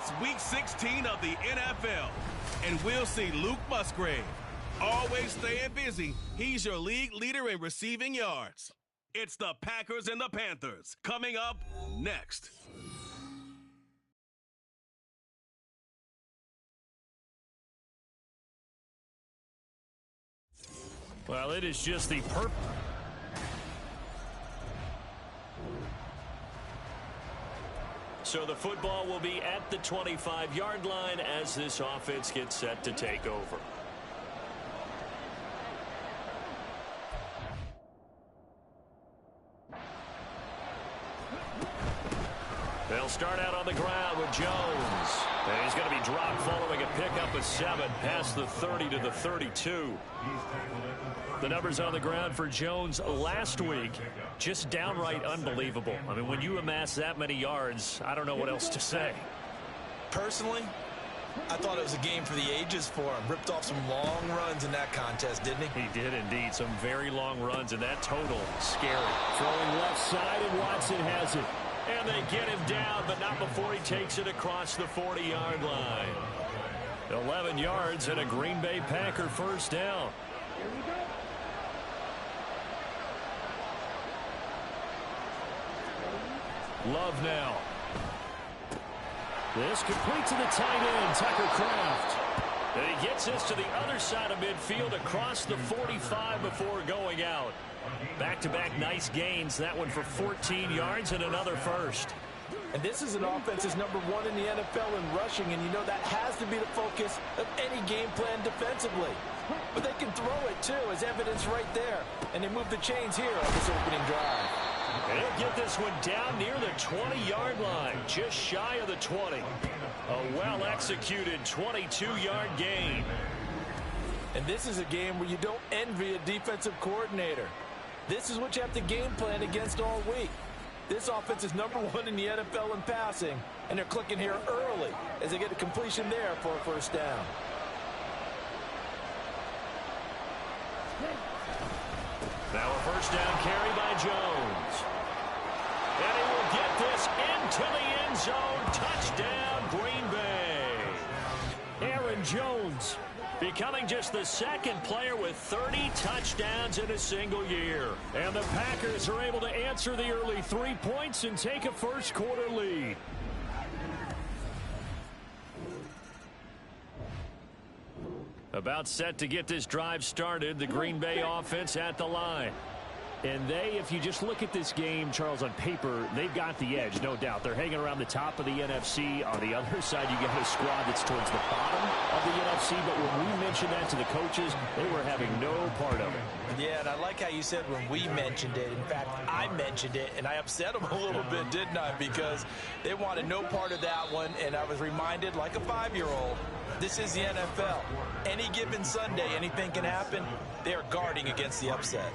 It's Week 16 of the NFL, and we'll see Luke Musgrave. Always staying busy, he's your league leader in receiving yards. It's the Packers and the Panthers, coming up next. Well, it is just the So the football will be at the 25-yard line as this offense gets set to take over. They'll start out on the ground with Jones. And he's going to be dropped following a pickup of 7 past the 30 to the 32. The numbers on the ground for Jones last week, just downright unbelievable. I mean, when you amass that many yards, I don't know what else to say. Personally, I thought it was a game for the ages for him. Ripped off some long runs in that contest, didn't he? He did indeed. Some very long runs, and that total, scary. Throwing left side, and Watson has it. And they get him down, but not before he takes it across the 40-yard line. 11 yards and a Green Bay Packer first down. Here we go. Love now. This complete to the tight end, Tucker Kraft. And he gets this to the other side of midfield across the 45 before going out. Back-to-back nice gains. That one for 14 yards and another first. And this is an offense that's number 1 in the NFL in rushing, and you know that has to be the focus of any game plan defensively. But they can throw it, too, as evidence right there. And they move the chains here on this opening drive. And he'll get this one down near the 20-yard line, just shy of the 20. A well-executed 22-yard gain. And this is a game where you don't envy a defensive coordinator. This is what you have to game plan against all week. This offense is number 1 in the NFL in passing, and they're clicking here early as they get a completion there for a first down. Now a first down carry by Jones. And he will get this into the end zone. Touchdown, Green Bay. Aaron Jones becoming just the second player with 30 touchdowns in a single year. And the Packers are able to answer the early 3 points and take a first-quarter lead. About set to get this drive started, the Green Bay offense at the line. And they, if you just look at this game, Charles, on paper, they've got the edge, no doubt. They're hanging around the top of the NFC. On the other side, you got a squad that's towards the bottom of the NFC. But when we mentioned that to the coaches, they were having no part of it. Yeah, and I like how you said when we mentioned it. In fact, I mentioned it, and I upset them a little bit, didn't I? Because they wanted no part of that one, and I was reminded, like a 5-year-old, this is the NFL. Any given Sunday, anything can happen. They are guarding against the upset.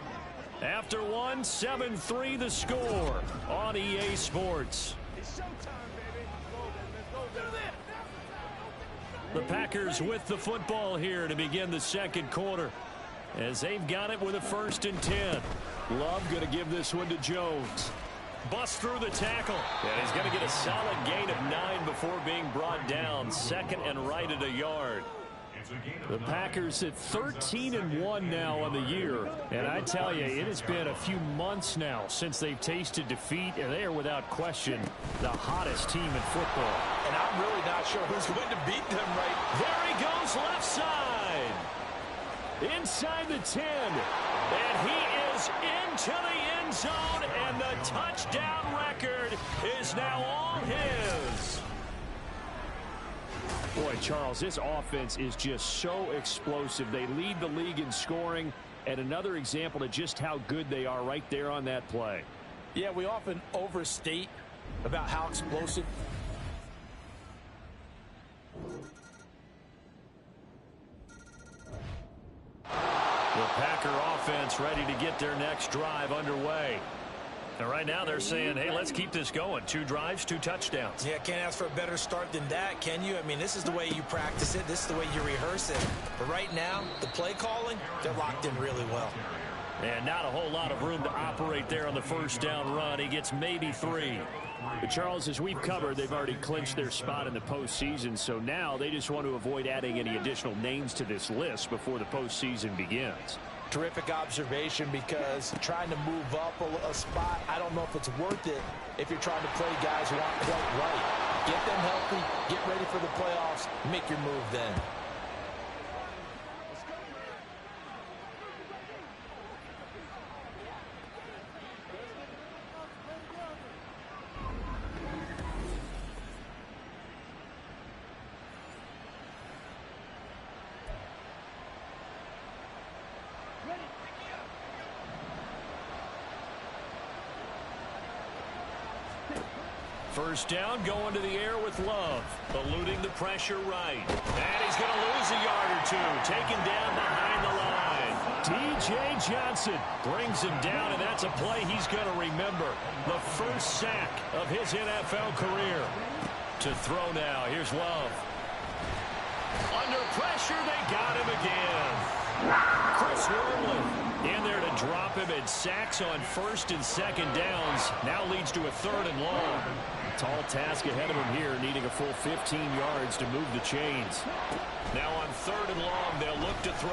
After one, 7-3 the score on EA Sports. It's showtime, baby. Let's go. The Packers with the football here to begin the second quarter, as they've got it with a 1st and 10. Love going to give this one to Jones. Bust through the tackle. And he's going to get a solid gain of 9 before being brought down. Second and right at a yard. The Packers at 13-1 now on the year. And I tell you, it has been a few months now since they've tasted defeat, and they are without question the hottest team in football. And I'm really not sure who's going to beat them right. There he goes, left side. Inside the 10. And he is into the end zone, and the touchdown record is now all his. Boy, Charles, this offense is just so explosive. They lead the league in scoring, and another example of just how good they are right there on that play. Yeah, we often overstate about how explosive. The Packer offense ready to get their next drive underway. And right now they're saying, hey, let's keep this going. 2 drives, 2 touchdowns. Yeah, can't ask for a better start than that, can you? I mean, this is the way you practice it. This is the way you rehearse it. But right now, the play calling, they're locked in really well. And not a whole lot of room to operate there on the first down run. He gets maybe 3. But Charles, as we've covered, they've already clinched their spot in the postseason, so now they just want to avoid adding any additional names to this list before the postseason begins. Terrific observation, because trying to move up a spot, I don't know if it's worth it if you're trying to play guys who aren't quite right. Get them healthy, get ready for the playoffs, make your move then. First down, going to the air with Love, eluding the pressure right. And he's going to lose a yard or two, taken down behind the line. D.J. Johnson brings him down, and that's a play he's going to remember. The first sack of his NFL career. To throw now, here's Love. Under pressure, they got him again. Chris Wormley in there to drop him, and sacks on first and second downs. Now leads to a third and long. Tall task ahead of him here, needing a full 15 yards to move the chains. Now on third and long, they'll look to throw.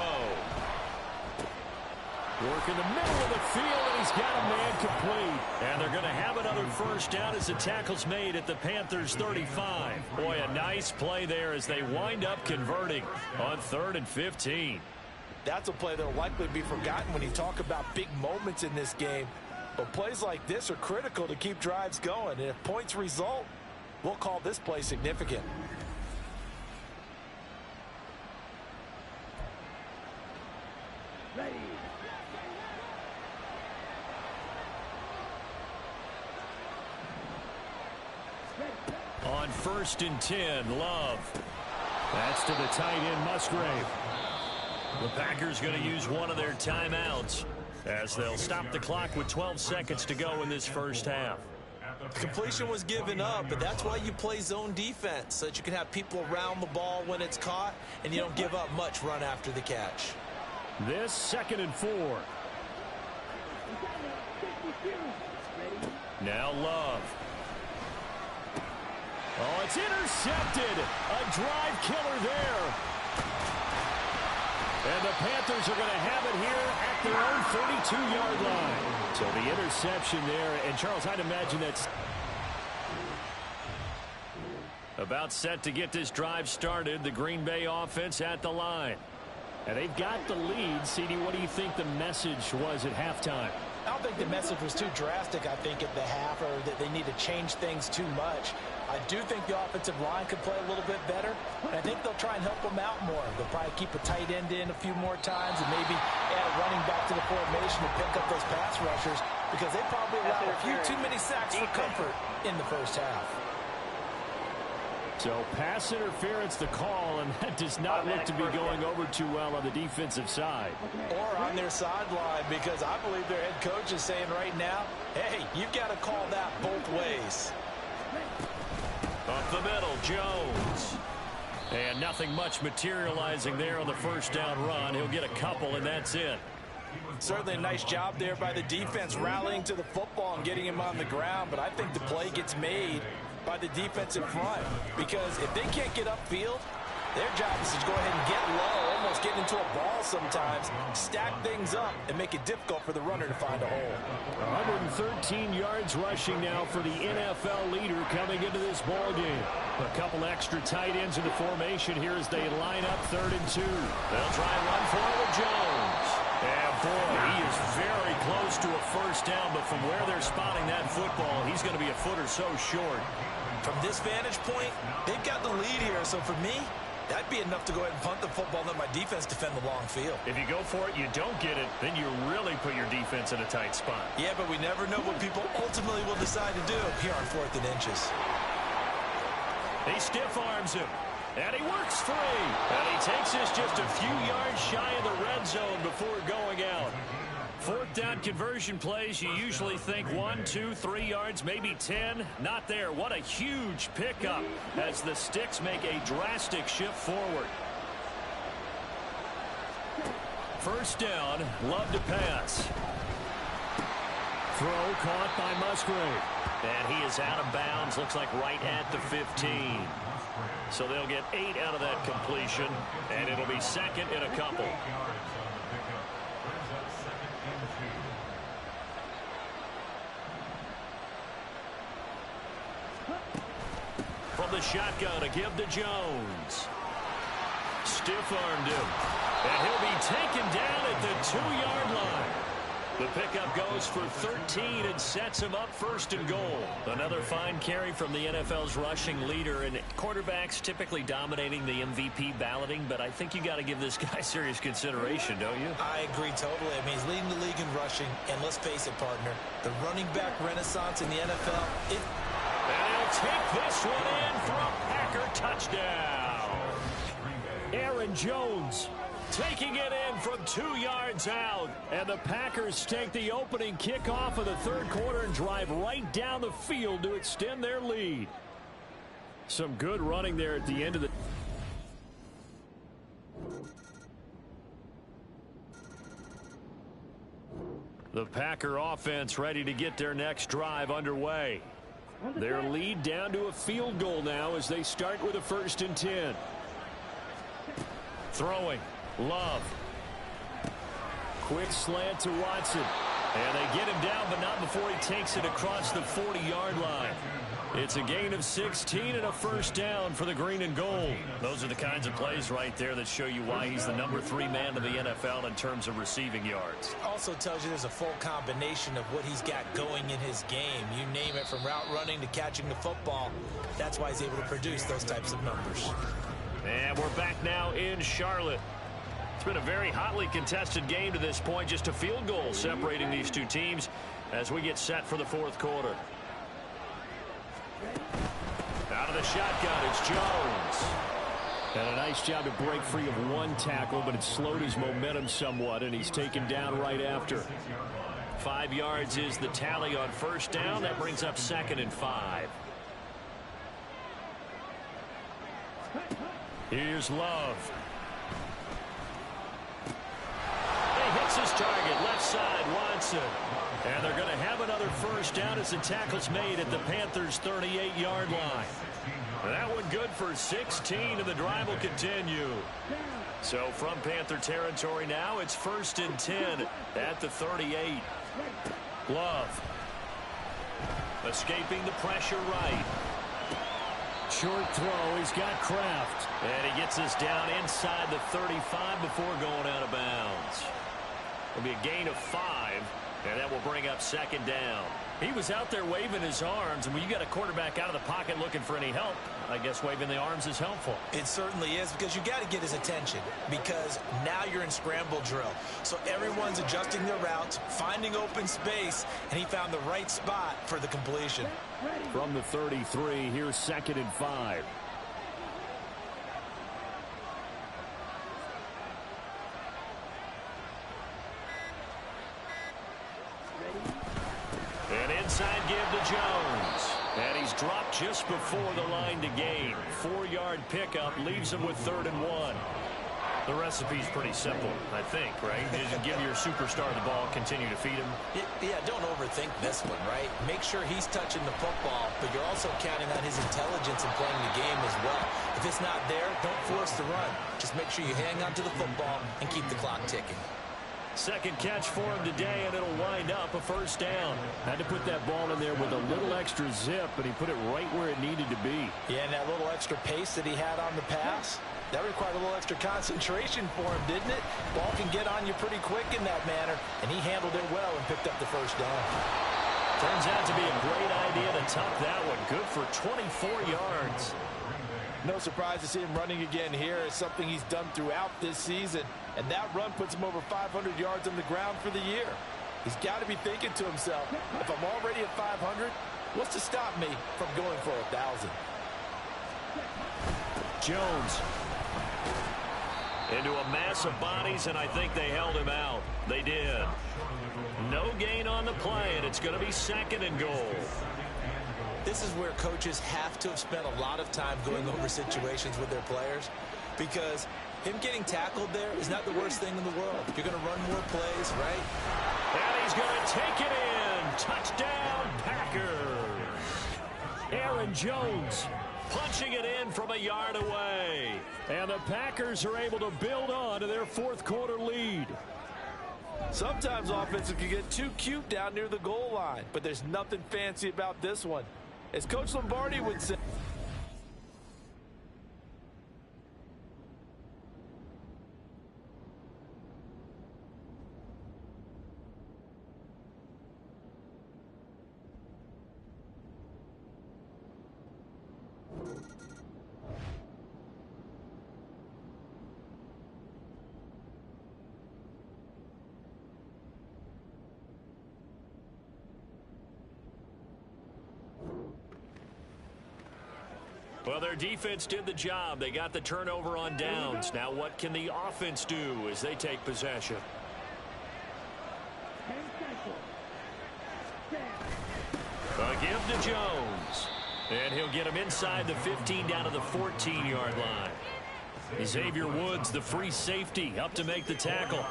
Work in the middle of the field, and he's got a man complete. And they're going to have another first down as the tackle's made at the Panthers' 35. Boy, a nice play there as they wind up converting on 3rd and 15. That's a play that will likely be forgotten when you talk about big moments in this game. But plays like this are critical to keep drives going. And if points result, we'll call this play significant. Ready. On 1st and 10, Love. That's to the tight end, Musgrave. The Packers going to use one of their timeouts as they'll stop the clock with 12 seconds to go in this first half. Completion was given up, but that's why you play zone defense, so that you can have people around the ball when it's caught, and you don't give up much run after the catch. This 2nd and 4. Now Love. Oh, it's intercepted. A drive killer there. And the Panthers are going to have it here at their own 32-yard line. So the interception there. And, Charles, I'd imagine that's about set to get this drive started. The Green Bay offense at the line. And they've got the lead. CD, what do you think the message was at halftime? I don't think the message was too drastic, I think, at the half, or that they need to change things too much. I do think the offensive line could play a little bit better, and I think they'll try and help them out more. They'll probably keep a tight end in a few more times and maybe add a running back to the formation to pick up those pass rushers, because they probably allowed a few too many sacks for comfort in the first half. So pass interference the call, and that does not look to be going over too well on the defensive side. Or on their sideline, because I believe their head coach is saying right now, hey, you've got to call that both ways. Up the middle, Jones. And nothing much materializing there on the first down run. He'll get a couple, and that's it. Certainly a nice job there by the defense, rallying to the football and getting him on the ground, but I think the play gets made by the defensive front, because if they can't get upfield, their job is to go ahead and get low, almost get into a ball sometimes, stack things up, and make it difficult for the runner to find a hole. 113 yards rushing now for the NFL leader coming into this ball game. A couple extra tight ends in the formation here as they line up 3rd and 2. They'll try and run for it with Jones. And boy, he is very close to a first down, but from where they're spotting that football, he's going to be a foot or so short. From this vantage point, they've got the lead here, so for me, that'd be enough to go ahead and punt the football and let my defense defend the long field. If you go for it, you don't get it, then you really put your defense in a tight spot. Yeah, but we never know what people ultimately will decide to do here on 4th and inches. He stiff arms him, and he works free. And he takes us just a few yards shy of the red zone before going out. 4th down conversion plays, you usually think 1, 2, 3 yards, maybe 10. Not there. What a huge pickup as the sticks make a drastic shift forward. First down, Love to pass. Throw caught by Musgrave. And he is out of bounds, looks like right at the 15. So they'll get 8 out of that completion, and it'll be second in a couple. From the shotgun, a give to Jones. Stiff-armed him. And he'll be taken down at the 2-yard line. The pickup goes for 13 and sets him up first and goal. Another fine carry from the NFL's rushing leader, and quarterbacks typically dominating the MVP balloting, but I think you got to give this guy serious consideration, don't you? I agree totally. I mean, he's leading the league in rushing, and let's face it, partner, the running back renaissance in the NFL, And he'll take this one in for a Packer touchdown. Aaron Jones taking it in from 2 yards out. And the Packers take the opening kickoff of the third quarter and drive right down the field to extend their lead. Some good running there at the end of the... The Packer offense ready to get their next drive underway. Their lead down to a field goal now as they start with a 1st and 10. Throwing. Love. Quick slant to Watson. And they get him down, but not before he takes it across the 40-yard line. It's a gain of 16 and a 1st down for the green and gold. Those are the kinds of plays right there that show you why he's the number 3 man in the NFL in terms of receiving yards. Also tells you there's a full combination of what he's got going in his game. You name it, from route running to catching the football. That's why he's able to produce those types of numbers. And we're back now in Charlotte. It's been a very hotly contested game to this point. Just a field goal separating these two teams as we get set for the 4th quarter. Out of the shotgun, it's Jones. And a nice job to break free of 1 tackle, but it slowed his momentum somewhat, and he's taken down right after. 5 yards is the tally on 1st down. That brings up 2nd and 5. Here's Love. He hits his target, left side, Watson. And they're going to have another 1st down as the tackle's made at the Panthers' 38-yard line. That one good for 16, and the drive will continue. So from Panther territory now, it's 1st and 10 at the 38. Love. Escaping the pressure right. Short throw, he's got Kraft. And he gets this down inside the 35 before going out of bounds. It'll be a gain of 5, and that will bring up 2nd down. He was out there waving his arms, and when you got a quarterback out of the pocket looking for any help, I guess waving the arms is helpful. It certainly is, because you got to get his attention, because now you're in scramble drill. So everyone's adjusting their routes, finding open space, and he found the right spot for the completion. From the 33, here's 2nd and 5. An inside give to Jones. And he's dropped just before the line to gain. 4-yard pickup leaves him with 3rd and 1. The recipe's pretty simple, I think, right? You just give your superstar the ball, continue to feed him. Yeah, don't overthink this one, right? Make sure he's touching the football, but you're also counting on his intelligence in playing the game as well. If it's not there, don't force the run. Just make sure you hang on to the football and keep the clock ticking. 2nd catch for him today, and it'll wind up a 1st down. Had to put that ball in there with a little extra zip, and he put it right where it needed to be. Yeah, and that little extra pace that he had on the pass, that required a little extra concentration for him, didn't it? Ball can get on you pretty quick in that manner, and he handled it well and picked up the 1st down. Turns out to be a great idea to tuck that one. Good for 24 yards. No surprise to see him running again here. It's something he's done throughout this season. And that run puts him over 500 yards on the ground for the year. He's got to be thinking to himself, if I'm already at 500, what's to stop me from going for 1,000? Jones. Into a mass of bodies, and I think they held him out. They did. No gain on the play, and it's going to be 2nd and goal. This is where coaches have to have spent a lot of time going over situations with their players, because Him getting tackled there is not the worst thing in the world. You're going to run more plays, right? And he's going to take it in. Touchdown, Packers. Aaron Jones punching it in from a yard away. And the Packers are able to build on to their fourth quarter lead. Sometimes offenses can get too cute down near the goal line, but there's nothing fancy about this one. As Coach Lombardi would say, well, their defense did the job. They got the turnover on downs. Now what can the offense do as they take possession? A give to Jones. And he'll get him inside the 15 down to the 14-yard line. Xavier Woods, the free safety, up to make the tackle.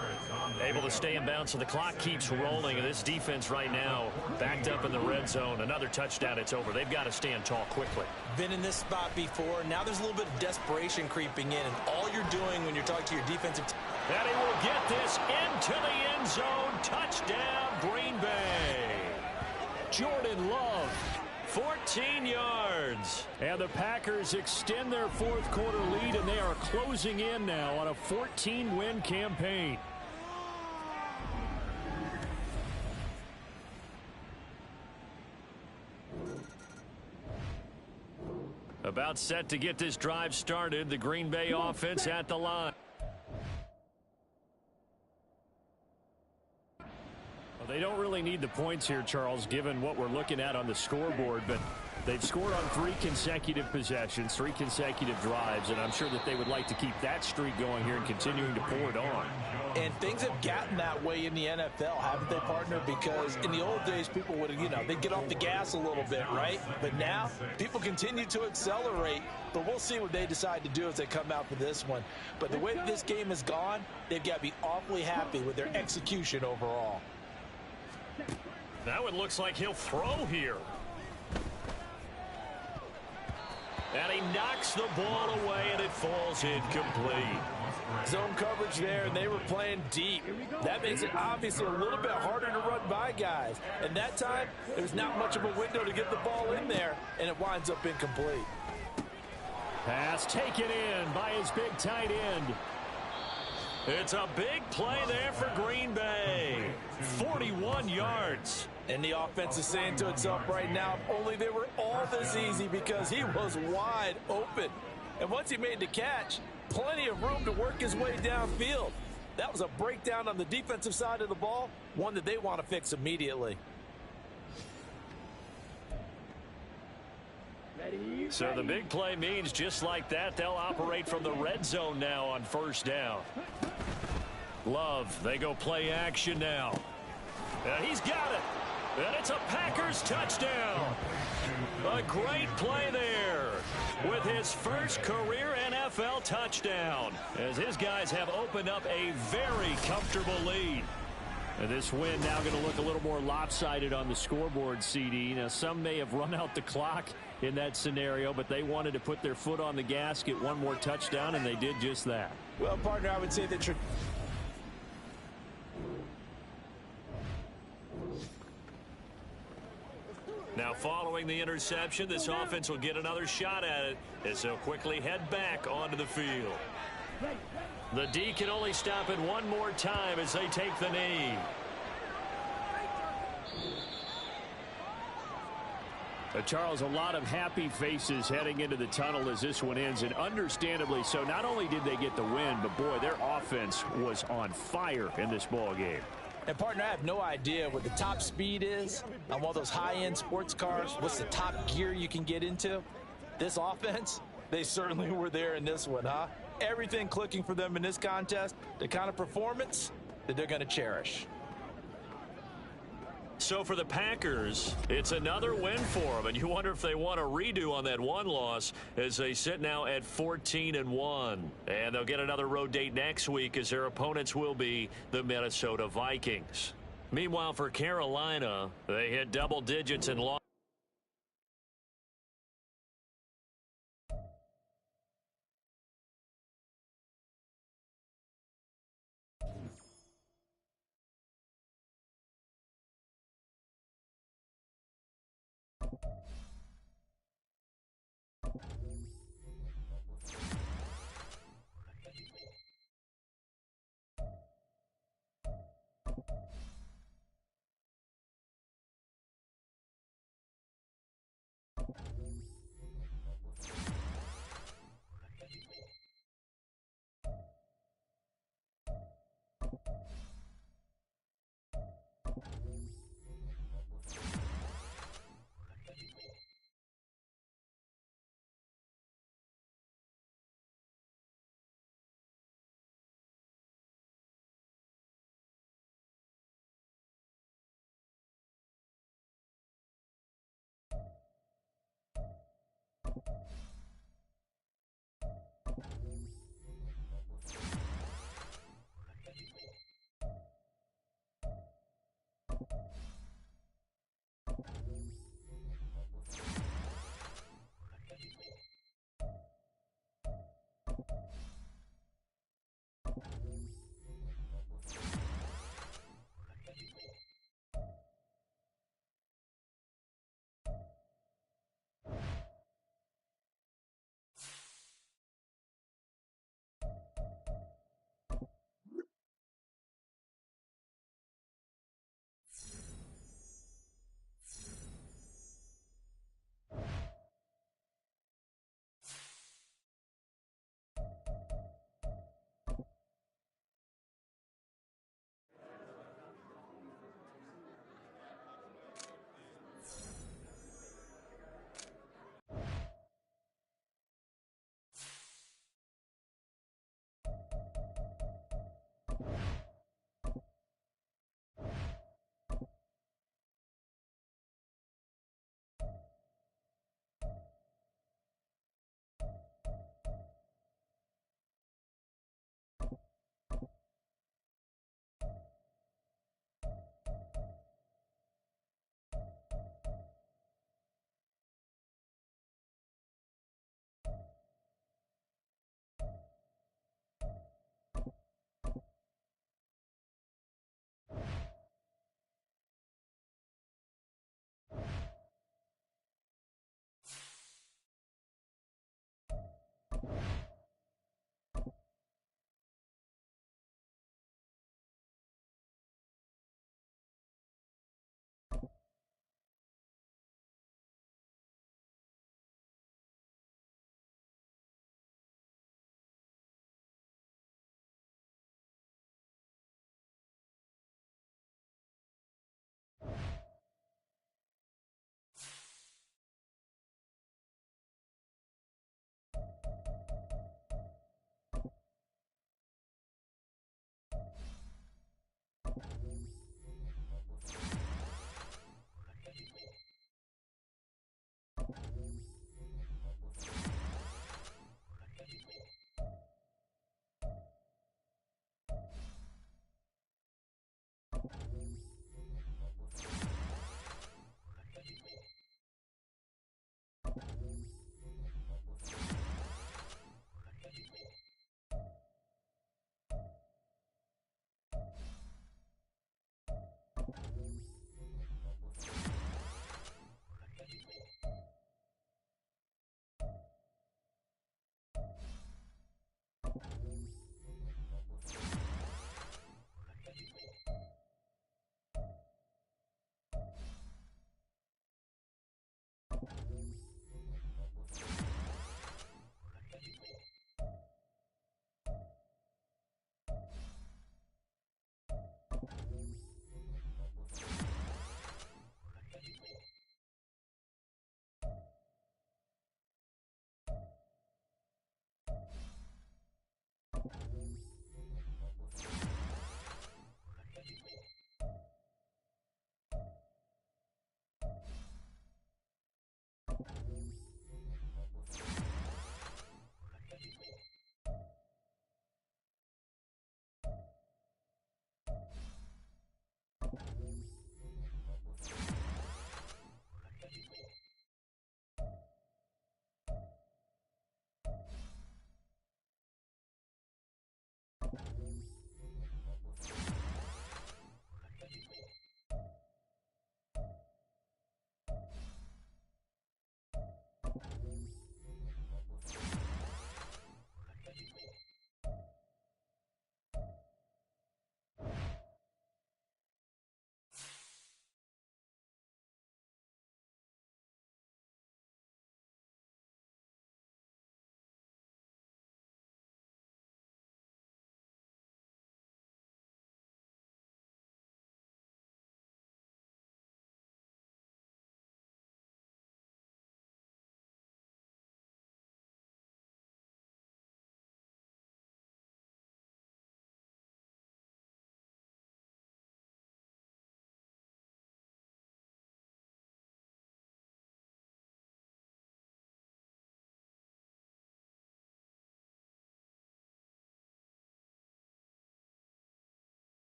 Able to stay in bounds, so the clock keeps rolling. And this defense right now backed up in the red zone. Another touchdown, it's over. They've got to stand tall quickly. Been in this spot before. Now there's a little bit of desperation creeping in. And all you're doing when you're talking to your defensive team. And he will get this into the end zone. Touchdown, Green Bay. Jordan Love. 14 yards. And the Packers extend their fourth quarter lead, and they are closing in now on a 14-win campaign. About set to get this drive started. The Green Bay offense at the line. They don't really need the points here, Charles, given what we're looking at on the scoreboard, but they've scored on 3 consecutive possessions, 3 consecutive drives, and I'm sure that they would like to keep that streak going here and continuing to pour it on. And things have gotten that way in the NFL, haven't they, partner? Because in the old days, people would, they'd get off the gas a little bit, right? But now, people continue to accelerate, but we'll see what they decide to do as they come out for this one. But the way this game has gone, they've got to be awfully happy with their execution overall. Now it looks like he'll throw here. And he knocks the ball away, and it falls incomplete. Zone coverage there, and they were playing deep. That makes it obviously a little bit harder to run by guys. And that time, there's not much of a window to get the ball in there, and it winds up incomplete. Pass taken in by his big tight end. It's a big play there for Green Bay. 41 yards. And the offense is saying to itself right now, if only they were all this easy, because he was wide open. And once he made the catch, plenty of room to work his way downfield. That was a breakdown on the defensive side of the ball, one that they want to fix immediately. So the big play means just like that, they'll operate from the red zone now on first down. Love, they go play action now. And he's got it. And it's a Packers touchdown. A great play there with his first career NFL touchdown, as his guys have opened up a very comfortable lead. And this win now going to look a little more lopsided on the scoreboard, CD. Now, some may have run out the clock in that scenario, but they wanted to put their foot on the gas, get one more touchdown, and they did just that. Well, partner, I would say that now, following the interception, this offense will get another shot at it as they'll quickly head back onto the field. The D can only stop it one more time as they take the knee. Charles, a lot of happy faces heading into the tunnel as this one ends, and understandably so. Not only did they get the win, but boy, their offense was on fire in this ball game. And, partner, I have no idea what the top speed is on one of those high-end sports cars. What's the top gear you can get into? This offense, they certainly were there in this one, huh? Everything clicking for them in this contest, the kind of performance that they're going to cherish. So for the Packers, it's another win for them, and you wonder if they want a redo on that one loss as they sit now at 14-1. And they'll get another road date next week as their opponents will be the Minnesota Vikings. Meanwhile, for Carolina, they hit double digits in loss.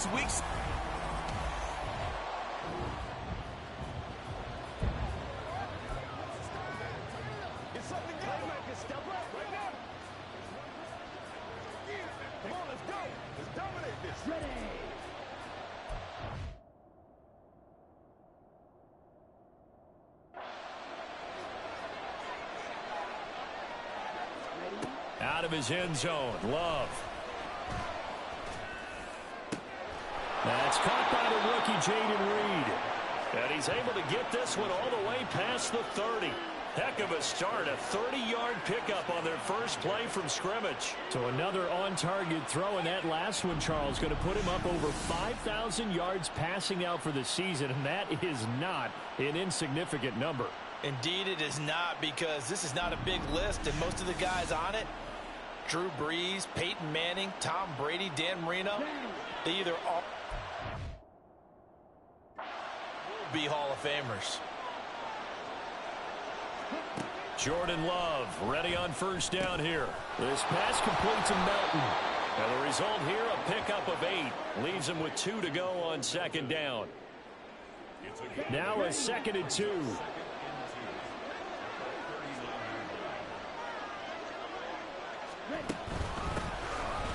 these weeks. It's something to go. Make a step up right now. Come on, let's go. Let's dominate this. Ready. Out of his end zone, Love. That's caught by the rookie, Jaden Reed. And he's able to get this one all the way past the 30. Heck of a start, a 30-yard pickup on their first play from scrimmage. So another on-target throw, and that last one, Charles, going to put him up over 5,000 yards passing out for the season, and that is not an insignificant number. Indeed it is not, because this is not a big list, and most of the guys on it, Drew Brees, Peyton Manning, Tom Brady, Dan Marino, they either all will be Hall of Famers. Jordan Love ready on first down here. This pass complete to Melton. And the result here, a pickup of 8. Leaves him with 2 to go on second down. Now a 2nd and 2.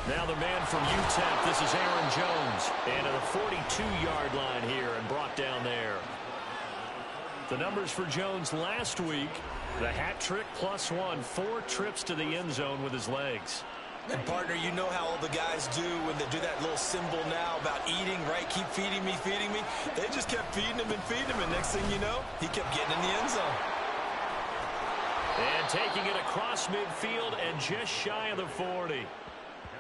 Now the man from UTEP, this is Aaron Jones. And to the 42-yard line here and brought down there. The numbers for Jones last week, the hat trick +1, 4 trips to the end zone with his legs. And partner, you know how all the guys do when they do that little symbol now about eating, right? Keep feeding me, feeding me. They just kept feeding him, and next thing you know, he kept getting in the end zone. And taking it across midfield and just shy of the 40.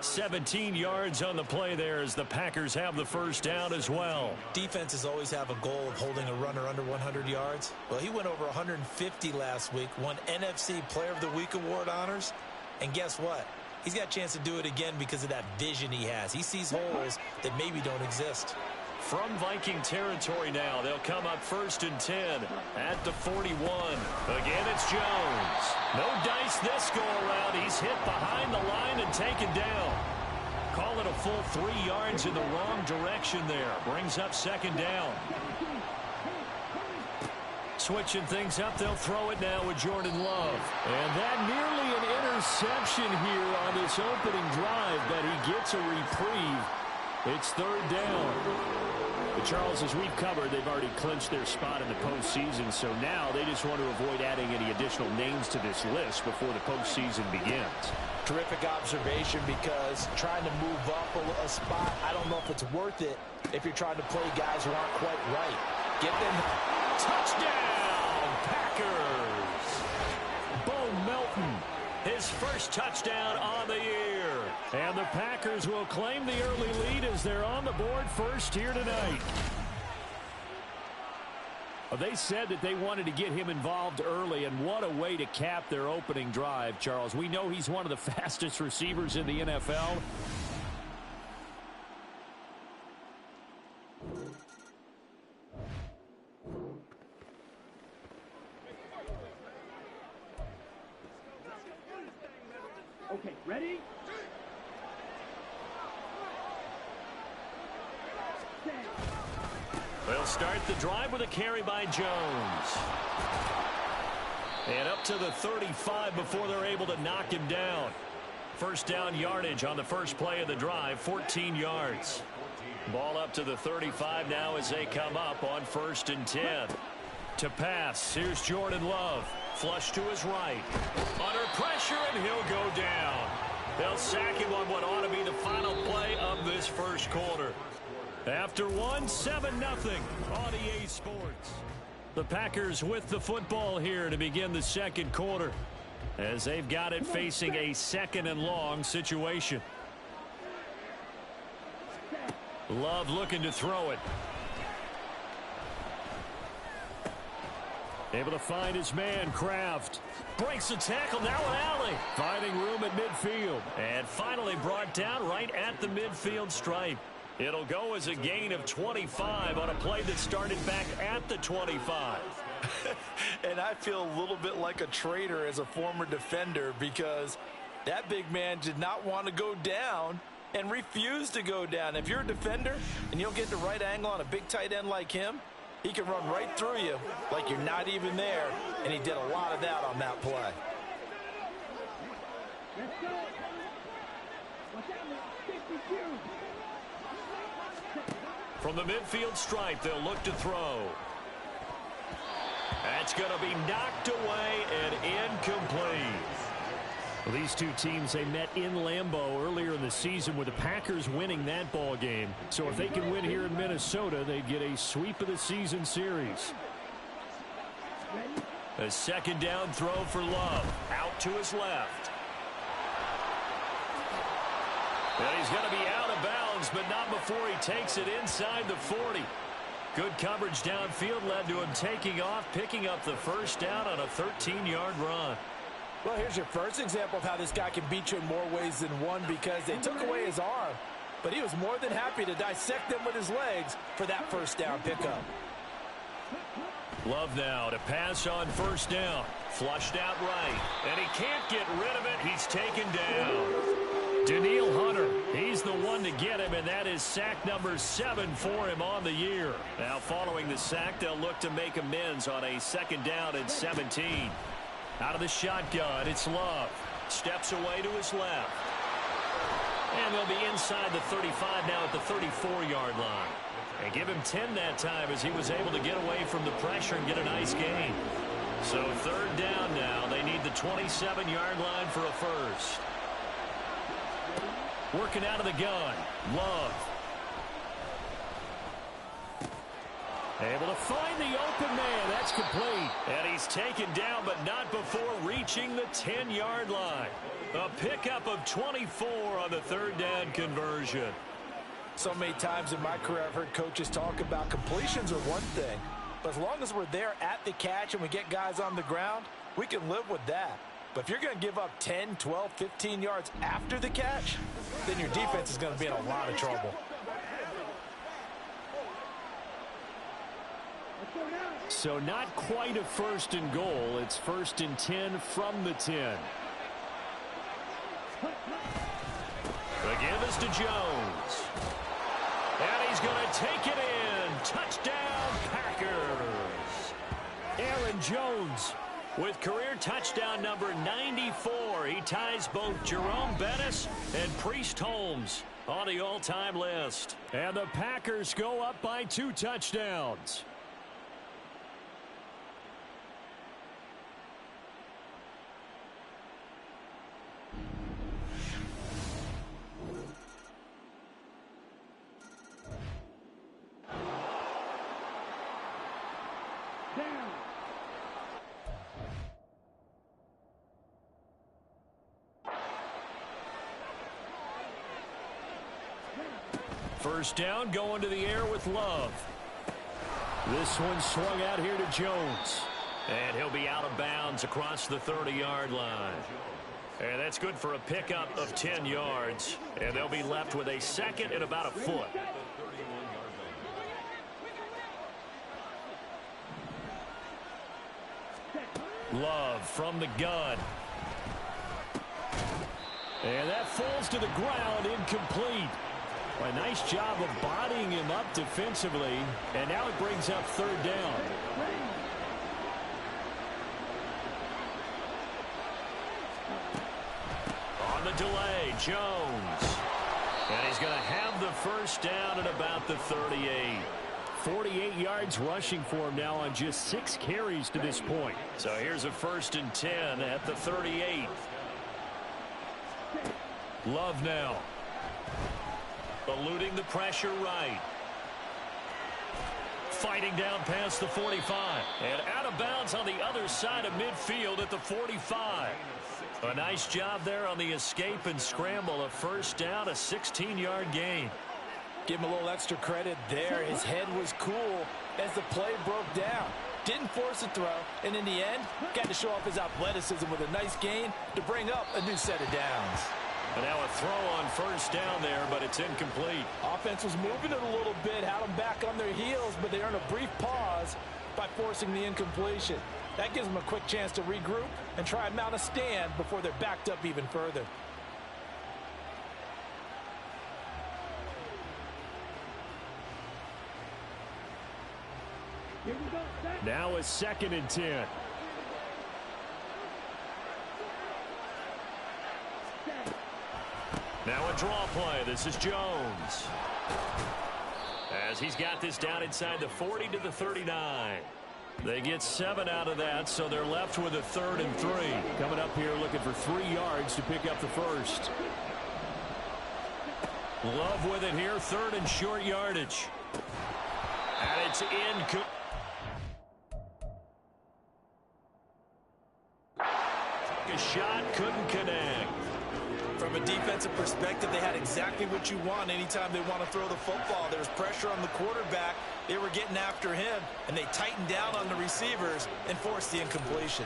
17 yards on the play there as the Packers have the first down as well. Defenses always have a goal of holding a runner under 100 yards. Well, he went over 150 last week, won NFC Player of the Week award honors. And guess what? He's got a chance to do it again because of that vision he has. He sees holes that maybe don't exist. From Viking territory now, they'll come up 1st and 10 at the 41. Again, it's Jones. No dice this go around. He's hit behind the line and taken down. Call it a full 3 yards in the wrong direction there. Brings up 2nd down. Switching things up, they'll throw it now with Jordan Love. And that nearly an interception here on this opening drive, but he gets a reprieve. It's 3rd down. But Charles, as we've covered, they've already clinched their spot in the postseason, so now they just want to avoid adding any additional names to this list before the postseason begins. Terrific observation, because trying to move up a spot, I don't know if it's worth it if you're trying to play guys who aren't quite right. Get them. Touchdown, Packers! Bo Melton, his first touchdown on the year. And the Packers will claim the early lead as they're on the board first here tonight. They said that they wanted to get him involved early, and what a way to cap their opening drive, Charles. We know he's one of the fastest receivers in the NFL. Okay, ready? They'll start the drive with a carry by Jones. And up to the 35 before they're able to knock him down. First down yardage on the first play of the drive, 14 yards. Ball up to the 35 now as they come up on 1st and 10. To pass, here's Jordan Love. Flush to his right. Under pressure, and he'll go down. They'll sack him on what ought to be the final play of this first quarter. After 7-0 on EA Sports. The Packers with the football here to begin the second quarter, as they've got it facing a 2nd and long situation. Love looking to throw it. Able to find his man, Kraft. Breaks the tackle, now an alley. Finding room at midfield. And finally brought down right at the midfield stripe. It'll go as a gain of 25 on a play that started back at the 25. And I feel a little bit like a traitor as a former defender, because that big man did not want to go down, and refuse to go down. If you're a defender and you don't get the right angle on a big tight end like him, he can run right through you like you're not even there, and he did a lot of that on that play. From the midfield stripe, they'll look to throw. That's going to be knocked away and incomplete. Well, these two teams, they met in Lambeau earlier in the season with the Packers winning that ball game. So if they can win here in Minnesota, they'd get a sweep of the season series. A second down throw for Love. Out to his left. And he's going to be out of bounds, but not before he takes it inside the 40. Good coverage downfield led to him taking off, picking up the first down on a 13-yard run. Well, here's your first example of how this guy can beat you in more ways than one, because they took away his arm, but he was more than happy to dissect them with his legs for that first down pickup. Love now to pass on first down. Flushed out right, and he can't get rid of it. He's taken down. Daniil Hunter, he's the one to get him, and that is sack number 7 for him on the year. Now, following the sack, they'll look to make amends on a second down and 17. Out of the shotgun, it's Love. Steps away to his left. And they'll be inside the 35 now at the 34-yard line. And give him 10 that time as he was able to get away from the pressure and get a nice gain. So third down now. They need the 27-yard line for a first. Working out of the gun, Love. Able to find the open man. That's complete. And he's taken down, but not before reaching the 10-yard line. A pickup of 24 on the third down conversion. So many times in my career, I've heard coaches talk about completions are one thing, but as long as we're there at the catch and we get guys on the ground, we can live with that. But if you're going to give up 10, 12, 15 yards after the catch, then your defense is going to be in a lot of trouble. So not quite a first and goal. It's first and 10 from the 10. The give is to Jones. And he's going to take it in. Touchdown, Packers. Aaron Jones with career touchdown number 94. He ties both Jerome Bettis and Priest Holmes on the all-time list. And the Packers go up by 2 touchdowns. First down, going to the air with Love. This one swung out here to Jones. And he'll be out of bounds across the 30-yard line. And that's good for a pickup of 10 yards. And they'll be left with a second and about a foot. Love from the gun. And that falls to the ground, incomplete. A nice job of bodying him up defensively, and now it brings up third down. On the delay, Jones. And he's going to have the first down at about the 38. 48 yards rushing for him now on just 6 carries to this point. So here's a first and 10 at the 38. Love now. Eluding the pressure right. Fighting down past the 45. And out of bounds on the other side of midfield at the 45. A nice job there on the escape and scramble. A first down, a 16-yard gain. Give him a little extra credit there. His head was cool as the play broke down. Didn't force a throw, and in the end, got to show off his athleticism with a nice gain to bring up a new set of downs. And now a throw on first down there, but it's incomplete. Offense was moving it a little bit, had them back on their heels, but they earned a brief pause by forcing the incompletion. That gives them a quick chance to regroup and try and mount a stand before they're backed up even further. Now a 2nd and 10. Now a draw play. This is Jones. As he's got this down inside the 40 to the 39. They get 7 out of that, so they're left with a 3rd and 3. Coming up here looking for 3 yards to pick up the first. Love with it here, 3rd and short yardage. And it's in. Took a shot, couldn't connect. From a defensive perspective, they had exactly what you want anytime they want to throw the football. There was pressure on the quarterback. They were getting after him, and they tightened down on the receivers and forced the incompletion.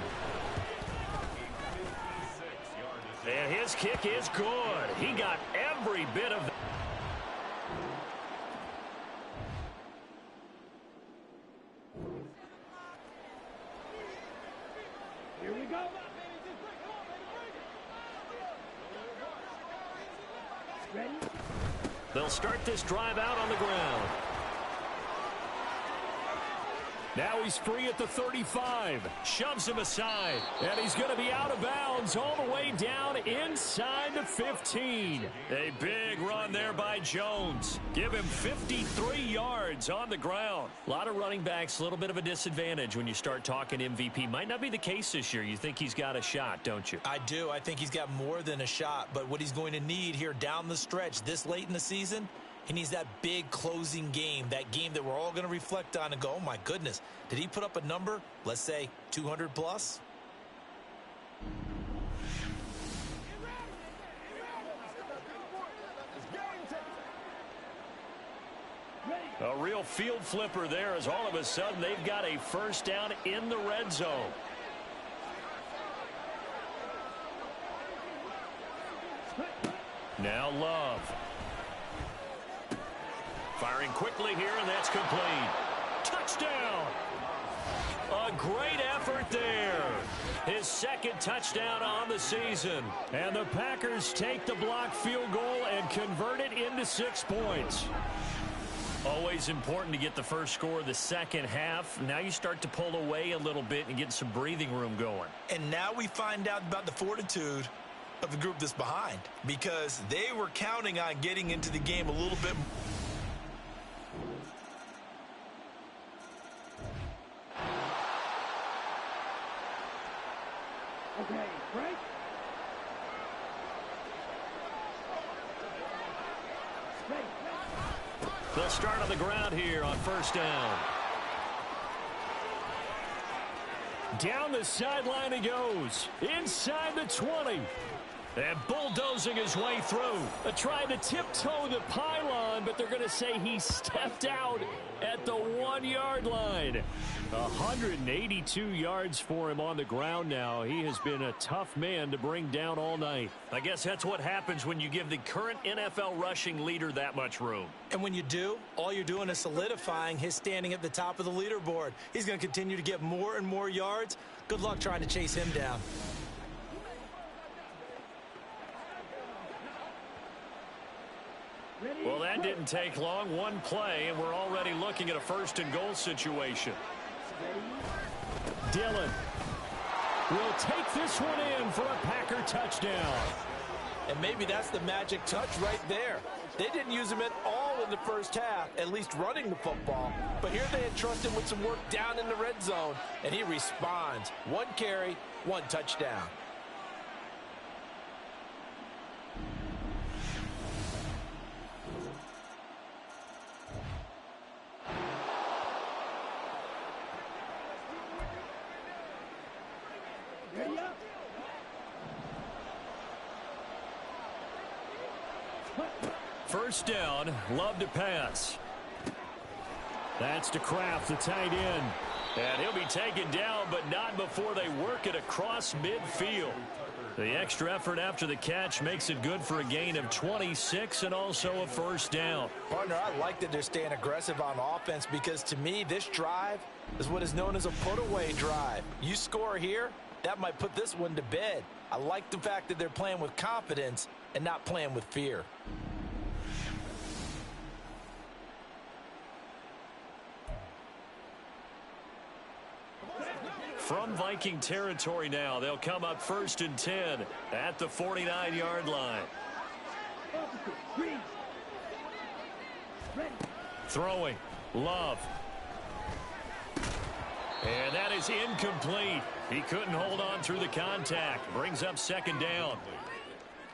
And his kick is good. He got every bit of that. Here we go. Ready? They'll start this drive out on the ground. Now he's free at the 35. Shoves him aside. And he's going to be out of bounds all the way down inside the 15. A big run there by Jones. Give him 53 yards on the ground. A lot of running backs, a little bit of a disadvantage when you start talking MVP. Might not be the case this year. You think he's got a shot, don't you? I do. I think he's got more than a shot. But what he's going to need here down the stretch this late in the season, he needs that big closing game, that game that we're all going to reflect on and go, oh, my goodness, did he put up a number, let's say 200 plus? A real field flipper there as all of a sudden they've got a first down in the red zone. Now Love. Firing quickly here, and that's complete. Touchdown! A great effort there. His 2nd touchdown on the season. And the Packers take the blocked field goal and convert it into 6 points. Always important to get the first score of the second half. Now you start to pull away a little bit and get some breathing room going. And now we find out about the fortitude of the group that's behind, because they were counting on getting into the game a little bit. Okay, break. They'll start on the ground here on first down. Down the sideline he goes. Inside the 20. And bulldozing his way through. Trying to tiptoe the pylon, but they're going to say he stepped out at the 1-yard line. 182 yards for him on the ground now. He has been a tough man to bring down all night. I guess that's what happens when you give the current NFL rushing leader that much room. And when you do, all you're doing is solidifying his standing at the top of the leaderboard. He's going to continue to get more and more yards. Good luck trying to chase him down. Well, that didn't take long. One play, and we're already looking at a 1st and goal situation. Dillon will take this one in for a Packer touchdown. And maybe that's the magic touch right there. They didn't use him at all in the first half, at least running the football. But here they entrust him with some work down in the red zone, and he responds. 1 carry, 1 touchdown. First down, Love to pass. That's to Kraft, the tight end. And he'll be taken down, but not before they work it across midfield. The extra effort after the catch makes it good for a gain of 26 and also a first down. Partner, I like that they're staying aggressive on offense, because to me, this drive is what is known as a put-away drive. You score here, that might put this one to bed. I like the fact that they're playing with confidence and not playing with fear. from Viking territory now. They'll come up 1st and 10 at the 49-yard line. Throwing. Love. And that is incomplete. He couldn't hold on through the contact. Brings up 2nd down.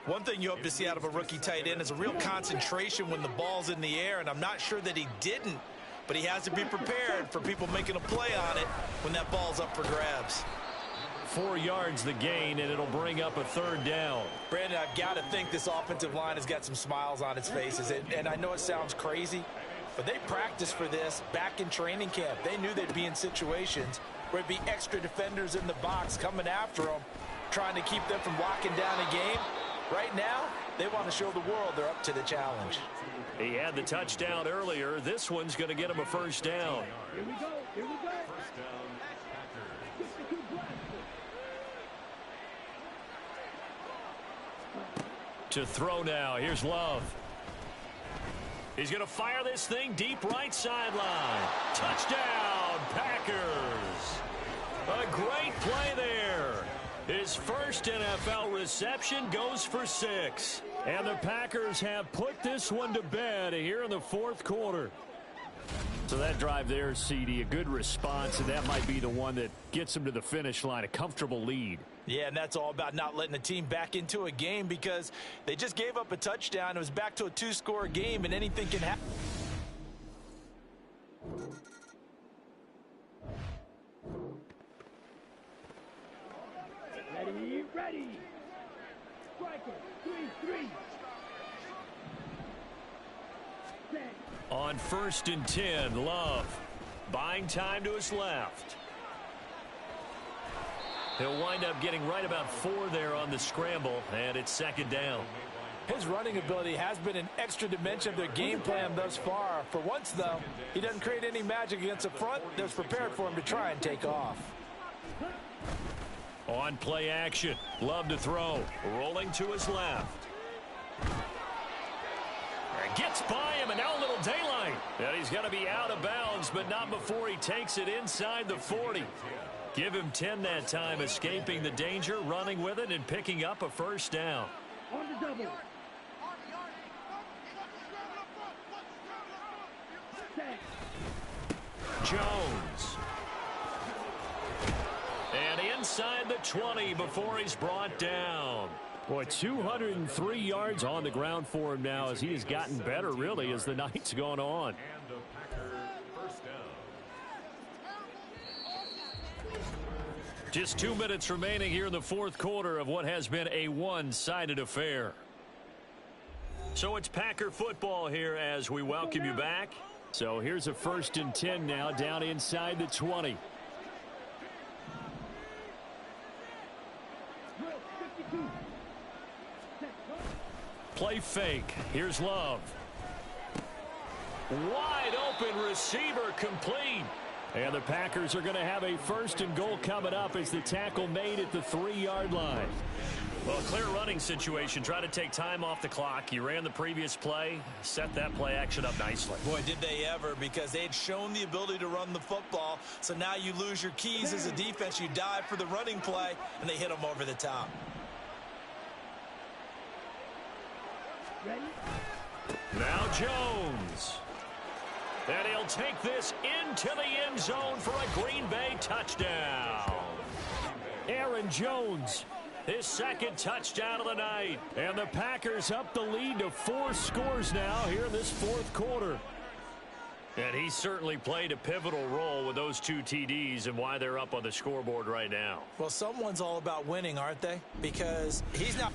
One thing you hope to see out of a rookie tight end is a real concentration when the ball's in the air, and I'm not sure that he didn't, but he has to be prepared for people making a play on it when that ball's up for grabs. 4 yards the gain, and it'll bring up a 3rd down. Brandon, I've got to think this offensive line has got some smiles on its faces, and I know it sounds crazy, but they practiced for this back in training camp. They knew they'd be in situations where it'd be extra defenders in the box coming after them, trying to keep them from locking down a game. Right now, they want to show the world they're up to the challenge. He had the touchdown earlier. This one's going to get him a 1st down. Here we go. Here we go. To throw now. Here's Love. He's going to fire this thing deep right sideline. Touchdown, Packers. A great play there. His first NFL reception goes for 6. And the Packers have put this one to bed here in the 4th quarter. So that drive there, CD, a good response, and that might be the one that gets him to the finish line, a comfortable lead. Yeah, and that's all about not letting the team back into a game because they just gave up a touchdown. It was back to a 2-score game, and anything can happen. Ready. Striker, 3-3. On 1st and 10, Love buying time to his left. He'll wind up getting right about 4 there on the scramble, and it's 2nd down. His running ability has been an extra dimension of their game plan thus far. For once, though, he doesn't create any magic against the front that's prepared for him to try and take off. On play action, Love to throw, rolling to his left. Gets by him, and now a little daylight. And he's going to be out of bounds, but not before he takes it inside the 40. Give him 10 that time, escaping the danger, running with it, and picking up a 1st down. On the double. Jones. And inside the 20 before he's brought down. Boy, 203 yards on the ground for him now as he has gotten better, really, as the night's gone on. Just 2 minutes remaining here in the 4th quarter of what has been a one-sided affair. So it's Packer football here as we welcome you back. So here's a 1st and 10 now down inside the 20. Play fake. Here's Love. Wide open receiver complete. And the Packers are going to have a 1st and goal coming up as the tackle made at the 3-yard line. Well, clear running situation. Try to take time off the clock. You ran the previous play, set that play action up nicely. Boy, did they ever, because they had shown the ability to run the football. So now you lose your keys as a defense. You dive for the running play, and they hit them over the top. Now Jones. And he'll take this into the end zone for a Green Bay touchdown. Aaron Jones, his 2nd touchdown of the night. And the Packers up the lead to 4 scores now here in this 4th quarter. And he certainly played a pivotal role with those 2 TDs and why they're up on the scoreboard right now. Well, someone's all about winning, aren't they? Because he's not...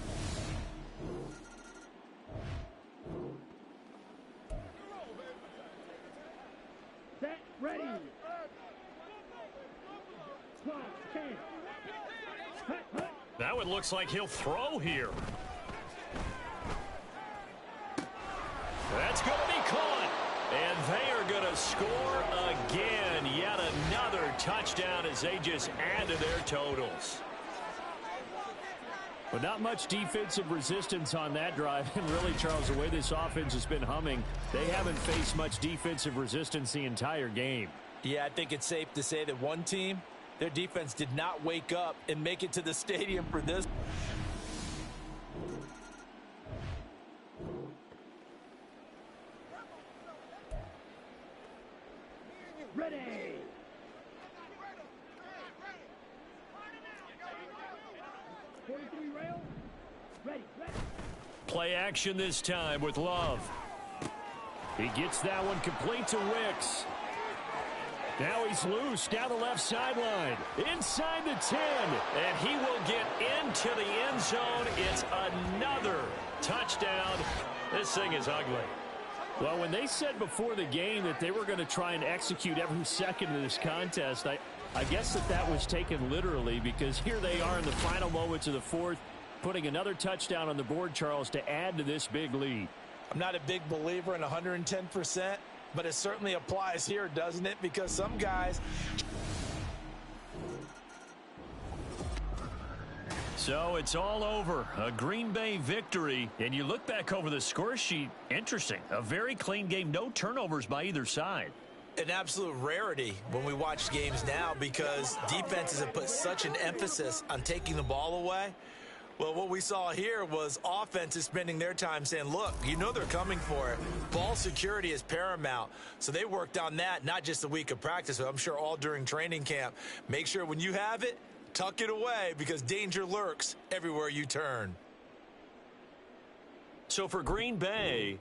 Ready. 12, 10. Now it looks like he'll throw here. That's going to be caught. And they are going to score again. Yet another touchdown as they just add to their totals. But not much defensive resistance on that drive. And really, Charles, the way this offense has been humming, they haven't faced much defensive resistance the entire game. Yeah, I think it's safe to say that one team Their defense did not wake up and make it to the stadium for this. Ready. Play action this time with Love. He gets that one complete to Wicks. Now he's loose down the left sideline. Inside the 10. And he will get into the end zone. It's another touchdown. This thing is ugly. Well, when they said before the game that they were going to try and execute every second of this contest, I guess that was taken literally, because here they are in the final moments of the fourth, putting another touchdown on the board, Charles, to add to this big lead. I'm not a big believer in 110%, but it certainly applies here, doesn't it? Because some guys... So it's all over. A Green Bay victory. And you look back over the score sheet, interesting. A very clean game, no turnovers by either side. An absolute rarity when we watch games now, because defenses have put such an emphasis on taking the ball away. Well, what we saw here was offenses spending their time saying, look, you know they're coming for it. Ball security is paramount. So they worked on that, not just a week of practice, but I'm sure all during training camp. Make sure when you have it, tuck it away, because danger lurks everywhere you turn. So for Green Bay,